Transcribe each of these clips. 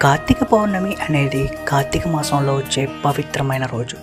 కార్తీక పౌర్ణమి అనేది కార్తీక మాసంలో వచ్చే పవిత్రమైన రోజు.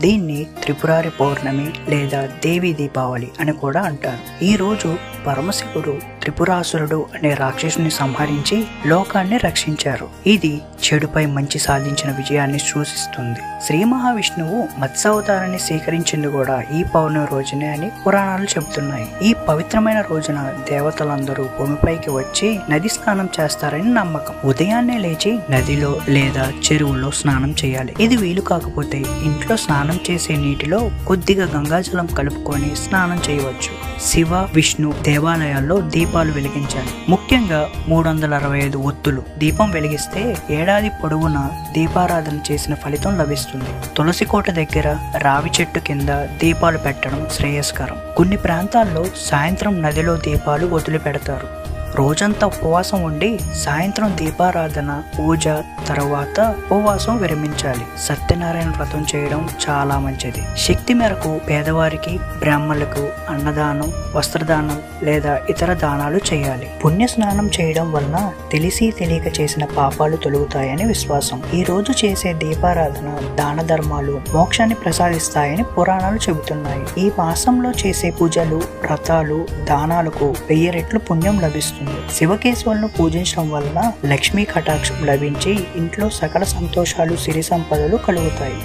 దీన్ని త్రిపురారి పౌర్ణమి లేదా దేవి దీపావళి అని కూడా అంటారు. ఈ రోజు పరమశివుడు త్రిపురాసురుడు అనే రాక్షసుని సంహరించి లోకాన్ని రక్షించారు. ఇది చెడుపై మంచి సాధించిన విజయాన్ని సూచిస్తుంది. శ్రీ మహావిష్ణువు మత్స్యావతారాన్ని స్వీకరించింది కూడా ఈ పౌర్ణమి రోజునే అని పురాణాలు చెబుతున్నాయి. ఈ పవిత్రమైన రోజున దేవతలందరూ భూమిపైకి వచ్చి నది స్నానం చేస్తారని నమ్మకం. ఉదయాన్నే లేచి నదిలో లేదా చెరువులో స్నానం చేయాలి. ఇది వీలు కాకపోతే ఇంట్లో స్నానం చేసే నీటిలో కొద్దిగా గంగాజలం కలుపుకొని స్నానం చేయవచ్చు. శివ విష్ణు దేవాలయాల్లో దీపాలు వెలిగించాలి. ముఖ్యంగా 365 ఒత్తులు దీపం వెలిగిస్తే ఏడాది పొడవునా దీపారాధన చేసిన ఫలితం లభిస్తుంది. తులసి కోట దగ్గర రావి చెట్టు కింద దీపాలు పెట్టడం శ్రేయస్కరం. కొన్ని ప్రాంతాల్లో సాయంత్రం నదిలో దీపాలు వదిలిపెడతారు. రోజంతా ఉపవాసం ఉండి సాయంత్రం దీపారాధన పూజ తర్వాత ఉపవాసం విరమించాలి. సత్యనారాయణ వ్రతం చేయడం చాలా మంచిది. శక్తి మేరకు పేదవారికి బ్రాహ్మణులకు అన్నదానం వస్త్రదానం లేదా ఇతర దానాలు చేయాలి. పుణ్య స్నానం చేయడం వలన తెలిసి తెలియక చేసిన పాపాలు తొలగుతాయని విశ్వాసం. ఈ రోజు చేసే దీపారాధన దాన ధర్మాలు మోక్షాన్ని ప్రసాదిస్తాయని పురాణాలు చెబుతున్నాయి. ఈ మాసంలో చేసే పూజలు వ్రతాలు దానాలకు 1000 రెట్లు పుణ్యం లభిస్తుంది. శివకేశవులను పూజించడం వలన లక్ష్మీ కటాక్షం లభించి ఇంట్లో సకల సంతోషాలు సిరి సంపదలు కలుగుతాయి.